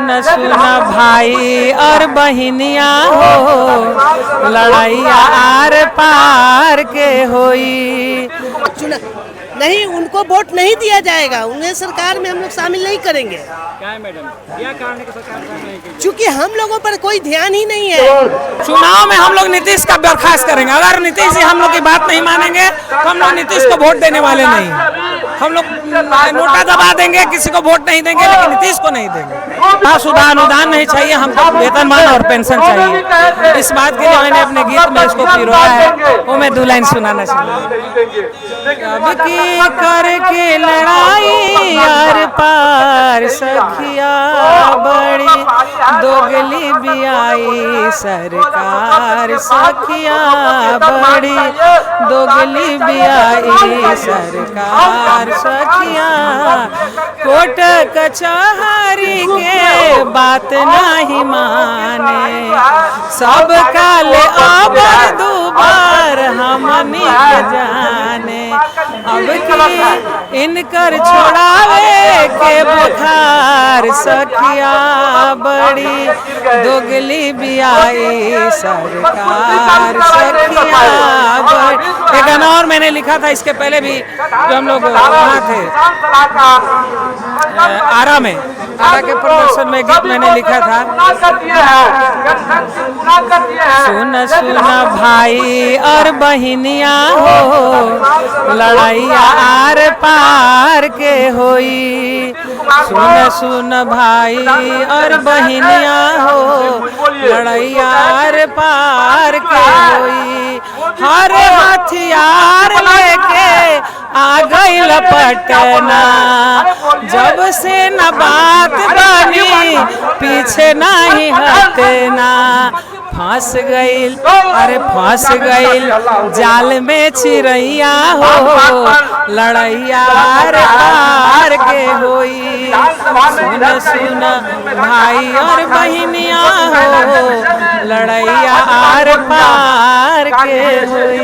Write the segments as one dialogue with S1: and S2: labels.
S1: सुन सुन भाई और बहनिया हो, लड़ाइया आर पार के होई।
S2: नहीं, उनको वोट नहीं दिया जाएगा, उन्हें सरकार में हम लोग शामिल नहीं करेंगे।
S3: क्या है मैडम, क्या कारण है कि सरकार शामिल नहीं की?
S2: क्योंकि हम लोगों पर कोई ध्यान ही नहीं है।
S1: चुनाव में हम लोग नीतीश का बर्खास्त करेंगे। अगर नीतीश जी हम लोग की बात नहीं मानेंगे तो हम लोग नीतीश को वोट देने वाले नहीं। हम लोग नोटा दबा देंगे, किसी को वोट नहीं देंगे, लेकिन नीतीश को नहीं देंगे। सुधा अनुदान नहीं चाहिए हमको, वेतनमान और पेंशन चाहिए। इस बात के लिए मैंने अपने गीत में इसको पिरोया है, वो मैं 2 लाइन सुनाना चाहूँगा। करके लड़ाई यार पार सखिया बड़ी, दोगली भी आई सरकार सखिया बड़ी, दोगली भी आई सरकार सखिया। कोर्ट कचहरी के बात नहीं माने, सब काल अब दुबार हमनी के जाने। अब की इनकर छोड़ावे के बुखार सखिया बड़ी, दोगली भी आई सरकार सखिया बड़ी। एक गाना और मैंने लिखा था इसके पहले भी, जो हम लोग वहाँ थे आरा में, आरा के प्रदर्शन में गीत मैंने लिखा था। सुन सुन भाई और बहनिया हो, लड़ाइया आर पार के होई। सुन सुन भाई और बहनिया हो, लड़ाइया आर पार के होई। हर हथियार लेके आ गई लपटना, जब से न बात बनी पीछे नहीं हटना। फंस गईल, अरे फंस गईल जाल में चिड़ैया हो, लड़ैया आर पार के होई। सुन सुन भाई और बहनिया हो, लड़ैया आर पार के होई।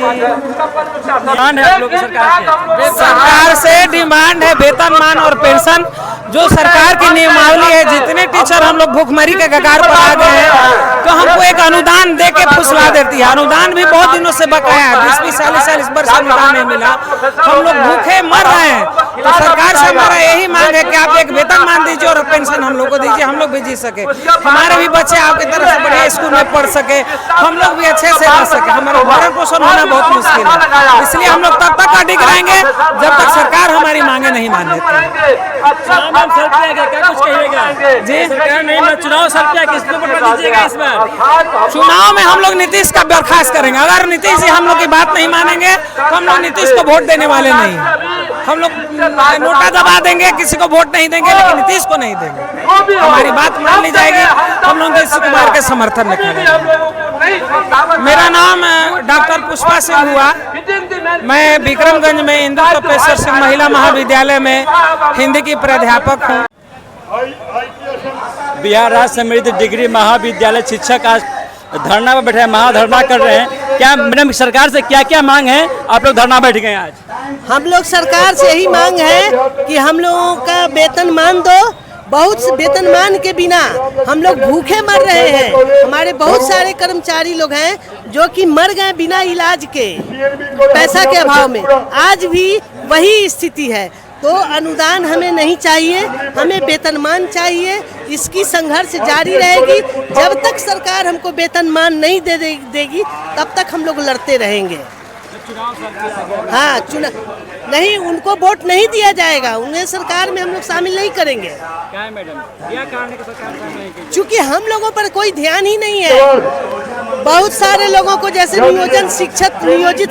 S3: डिमांड है आप लोग की
S1: सरकार से डिमांड है वेतनमान और पेंशन। जो सरकार की नियमावली है, जितने टीचर हम लोग भूखमरी के कगार पर आ गए हैं, तो हमको एक अनुदान दे के फुसला देती है। अनुदान भी बहुत दिनों से बकाया है, 20-40 वर्ष अनुदान नहीं मिला, हम लोग भूखे मर रहे हैं। तो सरकार से हमारा यही मांग है कि आप एक वेतनमान दीजिए और पेंशन हम लोग को दीजिए, हम लोग भी जी सके, हमारे भी बच्चे आपकी तरह से बढ़िया स्कूल में पढ़ सके, हम लोग भी अच्छे से रह सके। हमारा भरण पोषण होना बहुत मुश्किल है, इसलिए हम लोग तब तक अडिग रहेंगे जब तक सरकार हमारी मांगे नहीं मान लेती।
S3: क्या कुछ कहिएगा जी? सरकार नहीं, चुनाव सर क्या किसको वोट दीजिएगा इस बार?
S1: चुनाव में हम लोग नीतीश का बर्खास्त करेंगे। अगर नीतीश जी हम लोग की बात नहीं मानेंगे तो हम लोग नीतीश को वोट देने वाले नहीं। हम लोग नोटा दबा देंगे, किसी को वोट नहीं देंगे, लेकिन नीतीश को नहीं देंगे। हमारी बात मान ली जाएगी, हम लोग नीतीश कुमार के समर्थन में खड़े हैं। मेरा नाम डॉक्टर पुष्पा सिंह हुआ। मैं विक्रमगंज में इंदु तपेश्वर सिंह महिला महाविद्यालय में हिंदी की प्राध्यापक हूँ।
S3: बिहार राज्य सम्मिलित डिग्री महाविद्यालय शिक्षक आज धरना पर बैठे हैं, महाधरना कर रहे हैं। क्या मैडम सरकार से क्या क्या मांग है, आप लोग धरना बैठ गए आज?
S2: हम लोग सरकार से यही मांग है कि हम लोगों का वेतनमान दो। बहुत से वेतनमान के बिना हम लोग भूखे मर रहे हैं। हमारे बहुत सारे कर्मचारी लोग हैं जो कि मर गए बिना इलाज के, पैसा के अभाव में। आज भी वही स्थिति है। तो अनुदान हमें नहीं चाहिए, हमें वेतनमान चाहिए। इसकी संघर्ष जारी रहेगी जब तक सरकार हमको वेतनमान नहीं देगी, तब तक हम लोग लड़ते रहेंगे। हाँ, चुनाव नहीं, उनको वोट नहीं दिया जाएगा, उन्हें सरकार में हम लोग शामिल नहीं करेंगे।
S3: क्या है मैडम, क्या कारण है कि सरकार शामिल नहीं की?
S2: क्योंकि हम लोगों पर कोई ध्यान ही नहीं है। बहुत सारे लोगों को जैसे नियोजित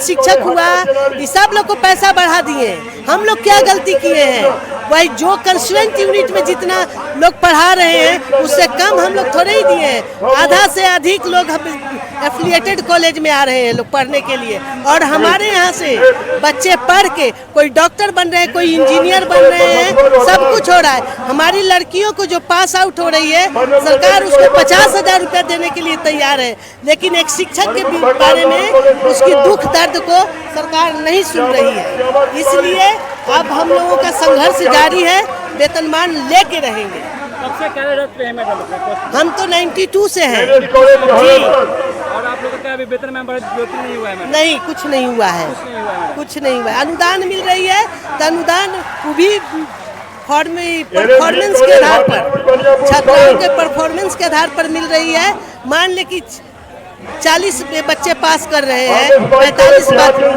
S2: शिक्षक हुआ, ये सब लोग को पैसा बढ़ा दिए। हम लोग क्या गलती किए हैं? वही जो कंस्टिट्यूएंट यूनिट में जितना लोग पढ़ा रहे हैं उससे कम हम लोग थोड़े ही दिए हैं। आधा से अधिक लोग एफिलिएटेड कॉलेज में आ रहे हैं लोग पढ़ने के लिए, और हमारे यहाँ से बच्चे पढ़ के कोई डॉक्टर बन रहे हैं, कोई इंजीनियर बन रहे हैं, सब कुछ हो रहा है। हमारी लड़कियों को जो पास आउट हो रही है, सरकार उसको 50,000 रुपया देने के लिए तैयार है, लेकिन एक शिक्षक के बारे में उसकी दुख दर्द को सरकार नहीं सुन रही है। इसलिए अब हम लोगों का संघर्ष जारी है, वेतनमान लेके रहेंगे।
S3: कब से कार्यरत पे है मैडम अपने पोस्ट
S2: हम तो 92 से हैं
S3: पे? और आप लोगों का अभी वेतन में बढ़ोतरी नहीं हुआ है मैडम?
S2: नहीं, कुछ नहीं हुआ है,
S3: कुछ नहीं हुआ है मैडम।
S2: कुछ नहीं हुआ है। अनुदान मिल रही है तो अनुदान वो भी परफॉर्मेंस के आधार पर, छात्राओं के परफॉर्मेंस के आधार पर मिल रही है। मान ले कि 40 बच्चे पास कर रहे हैं, 45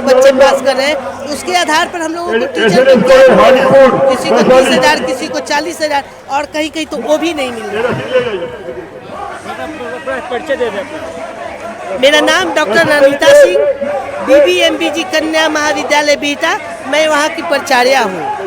S2: बच्चे पास कर रहे हैं, उसके आधार पर हम लोगों को टीचर को क्या मिलेगा? किसी को 30,000, किसी को 40,000 और कहीं कहीं तो वो भी नहीं मिल रहा।
S3: मतलब परिचय दे दें अपना।
S2: मेरा नाम डॉक्टर नमिता सिंह, BBMBG कन्या महाविद्यालय बिहटा, मैं वहाँ की प्राचार्या हूँ।